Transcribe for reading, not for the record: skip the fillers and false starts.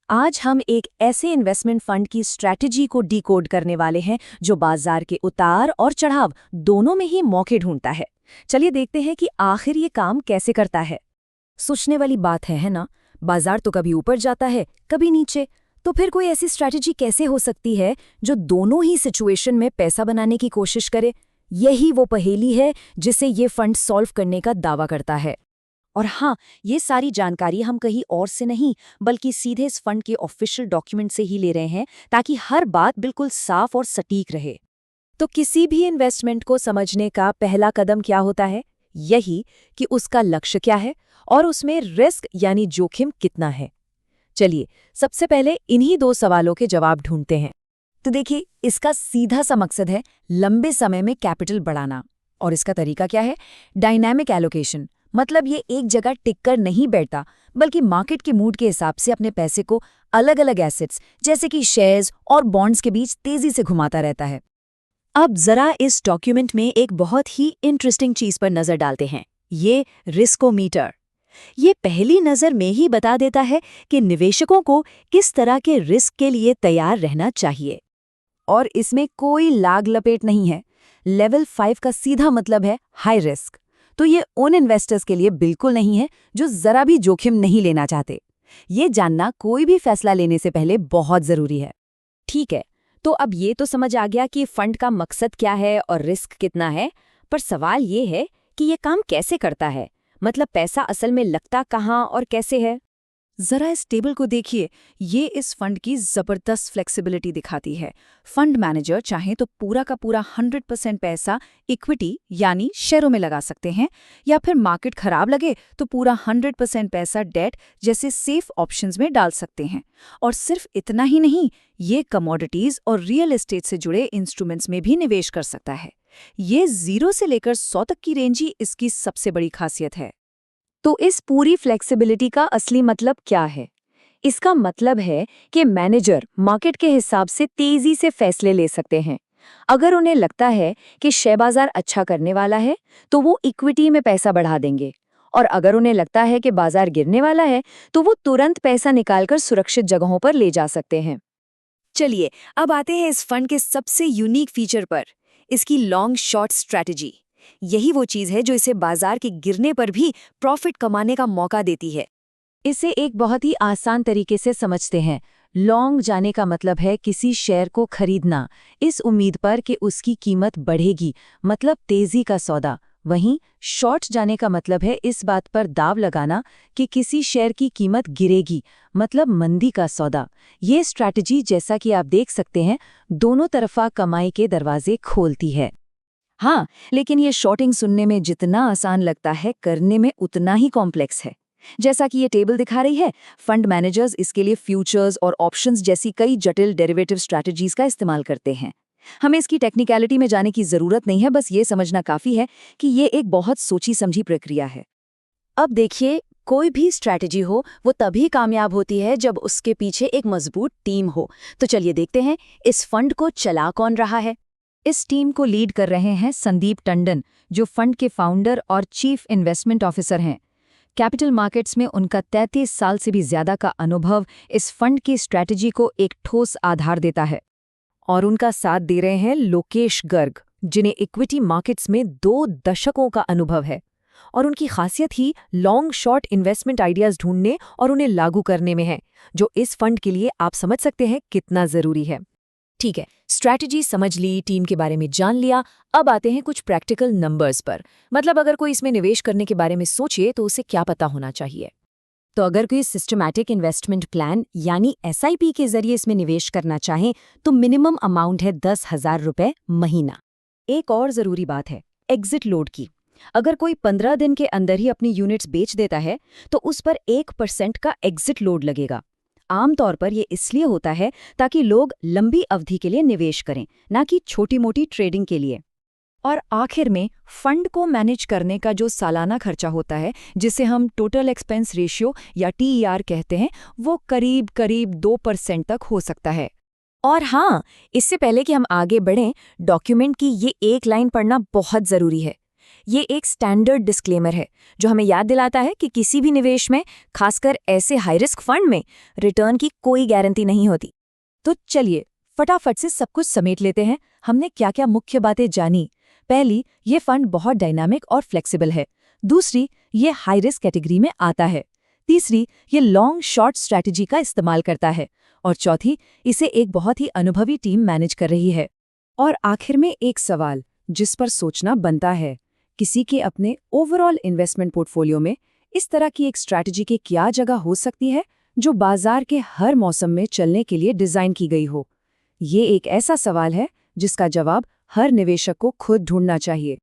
आज हम एक ऐसे इन्वेस्टमेंट फंड की स्ट्रैटेजी को डिकोड करने वाले हैं जो बाजार के उतार और चढ़ाव दोनों में ही मौके ढूंढता है। चलिए देखते हैं कि आखिर ये काम कैसे करता है। सोचने वाली बात है ना? बाजार तो कभी ऊपर जाता है, कभी नीचे। तो फिर कोई ऐसी स्ट्रैटेजी कैसे हो सकती है जो दोनों ही सिचुएशन में पैसा बनाने की कोशिश करे? यही वो पहेली है जिसे ये फंड सॉल्व करने का दावा करता है। और हाँ, ये सारी जानकारी हम कहीं और से नहीं बल्कि सीधे इस फंड के ऑफिशियल डॉक्यूमेंट से ही ले रहे हैं, ताकि हर बात बिल्कुल साफ और सटीक रहे। तो किसी भी इन्वेस्टमेंट को समझने का पहला कदम क्या होता है? यही कि उसका लक्ष्य क्या है और उसमें रिस्क यानी जोखिम कितना है। चलिए सबसे पहले इन्हीं दो सवालों के जवाब ढूंढते हैं। तो देखिए, इसका सीधा सा मकसद है लंबे समय में कैपिटल बढ़ाना। और इसका तरीका क्या है? Dynamic allocation. मतलब ये एक जगह टिक कर नहीं बैठता, बल्कि मार्केट के मूड के हिसाब से अपने पैसे को अलग अलग एसेट्स जैसे कि शेयर्स और बॉन्ड्स के बीच तेजी से घुमाता रहता है। अब जरा इस डॉक्यूमेंट में एक बहुत ही इंटरेस्टिंग चीज पर नजर डालते हैं, ये रिस्कोमीटर। ये पहली नजर में ही बता देता है कि निवेशकों को किस तरह के रिस्क के लिए तैयार रहना चाहिए। और इसमें कोई लाग लपेट नहीं है। लेवल 5 का सीधा मतलब है हाई रिस्क। तो ये उन इन्वेस्टर्स के लिए बिल्कुल नहीं है जो जरा भी जोखिम नहीं लेना चाहते। ये जानना कोई भी फैसला लेने से पहले बहुत जरूरी है। ठीक है, तो अब ये तो समझ आ गया कि फंड का मकसद क्या है और रिस्क कितना है, पर सवाल ये है कि ये काम कैसे करता है। मतलब पैसा असल में लगता कहाँ और कैसे है। जरा इस टेबल को देखिए, ये इस फंड की जबरदस्त फ्लेक्सिबिलिटी दिखाती है। फंड मैनेजर चाहे तो पूरा का पूरा 100% पैसा इक्विटी यानी शेयरों में लगा सकते हैं, या फिर मार्केट खराब लगे तो पूरा 100% पैसा डेट जैसे सेफ ऑप्शंस में डाल सकते हैं। और सिर्फ इतना ही नहीं, ये कमोडिटीज और रियल एस्टेट से जुड़े इंस्ट्रूमेंट्स में भी निवेश कर सकता है। ये 0 से लेकर 100 तक की रेंज ही इसकी सबसे बड़ी खासियत है। तो इस पूरी फ्लेक्सिबिलिटी का असली मतलब क्या है? इसका मतलब है कि मैनेजर मार्केट के हिसाब से तेजी से फैसले ले सकते हैं। अगर उन्हें लगता है कि शेयर बाजार अच्छा करने वाला है, तो वो इक्विटी में पैसा बढ़ा देंगे। और अगर उन्हें लगता है कि बाजार गिरने वाला है, तो वो तुरंत पैसा निकालकर सुरक्षित जगहों पर ले जा सकते हैं। चलिए, अब आते हैं इस फंड के सबसे यूनिक फीचर पर, इसकी लॉन्ग शॉर्ट स्ट्रैटेजी। यही वो चीज है जो इसे बाजार के गिरने पर भी प्रॉफिट कमाने का मौका देती है। इसे एक बहुत ही आसान तरीके से समझते हैं। लॉन्ग जाने का मतलब है किसी शेयर को खरीदना इस उम्मीद पर कि उसकी कीमत बढ़ेगी, मतलब तेजी का सौदा। वहीं शॉर्ट जाने का मतलब है इस बात पर दाव लगाना कि किसी शेयर की कीमत गिरेगी, मतलब मंदी का सौदा। ये स्ट्रैटेजी, जैसा कि आप देख सकते हैं, दोनों तरफा कमाई के दरवाजे खोलती है। हाँ, लेकिन ये शॉर्टिंग सुनने में जितना आसान लगता है, करने में उतना ही कॉम्प्लेक्स है। जैसा कि ये टेबल दिखा रही है, फंड मैनेजर्स इसके लिए फ्यूचर्स और ऑप्शंस जैसी कई जटिल डेरिवेटिव स्ट्रैटेजीज का इस्तेमाल करते हैं। हमें इसकी टेक्निकलिटी में जाने की जरूरत नहीं है, बस ये समझना काफी है कि ये एक बहुत सोची समझी प्रक्रिया है। अब देखिए, कोई भी स्ट्रैटेजी हो वो तभी कामयाब होती है जब उसके पीछे एक मजबूत टीम हो। तो चलिए देखते हैं इस फंड को चला कौन रहा है। इस टीम को लीड कर रहे हैं संदीप टंडन, जो फंड के फाउंडर और चीफ इन्वेस्टमेंट ऑफिसर हैं। कैपिटल मार्केट्स में उनका 33 साल से भी ज्यादा का अनुभव इस फंड की स्ट्रैटेजी को एक ठोस आधार देता है। और उनका साथ दे रहे हैं लोकेश गर्ग, जिन्हें इक्विटी मार्केट्स में 2 दशकों का अनुभव है। और उनकी खासियत ही लॉन्ग शॉर्ट इन्वेस्टमेंट आइडियाज ढूंढने और उन्हें लागू करने में है, जो इस फंड के लिए आप समझ सकते हैं कितना जरूरी है। ठीक है, स्ट्रैटेजी समझ ली, टीम के बारे में जान लिया। अब आते हैं कुछ प्रैक्टिकल नंबर्स पर। मतलब अगर कोई इसमें निवेश करने के बारे में सोचे तो उसे क्या पता होना चाहिए। तो अगर कोई सिस्टमैटिक इन्वेस्टमेंट प्लान यानी SIP के जरिए इसमें निवेश करना चाहे तो मिनिमम अमाउंट है 10,000 रुपये महीना। एक और जरूरी बात है एग्जिट लोड की। अगर कोई 15 दिन के अंदर ही अपनी यूनिट्स बेच देता है तो उस पर 1% का एग्जिट लोड लगेगा। आमतौर पर यह इसलिए होता है ताकि लोग लंबी अवधि के लिए निवेश करें, ना कि छोटी मोटी ट्रेडिंग के लिए। और आखिर में फंड को मैनेज करने का जो सालाना खर्चा होता है, जिसे हम टोटल एक्सपेंस रेशियो या TER कहते हैं, वो करीब 2% तक हो सकता है। और हाँ, इससे पहले कि हम आगे बढ़ें, डॉक्यूमेंट की ये एक लाइन पढ़ना बहुत जरूरी है। ये एक स्टैंडर्ड डिस्क्लेमर है जो हमें याद दिलाता है कि किसी भी निवेश में, खासकर ऐसे हाई रिस्क फंड में, रिटर्न की कोई गारंटी नहीं होती। तो चलिए फटाफट से सब कुछ समेट लेते हैं। हमने क्या क्या मुख्य बातें जानी। पहली, ये फंड बहुत डायनामिक और फ्लेक्सिबल है। दूसरी, ये हाई रिस्क कैटेगरी में आता है। तीसरी, ये लॉन्ग शॉर्ट स्ट्रैटेजी का इस्तेमाल करता है। और चौथी, इसे एक बहुत ही अनुभवी टीम मैनेज कर रही है। और आखिर में एक सवाल जिस पर सोचना बनता है, किसी के अपने ओवरऑल इन्वेस्टमेंट पोर्टफोलियो में इस तरह की एक स्ट्रैटेजी की क्या जगह हो सकती है जो बाजार के हर मौसम में चलने के लिए डिजाइन की गई हो? ये एक ऐसा सवाल है जिसका जवाब हर निवेशक को खुद ढूंढना चाहिए।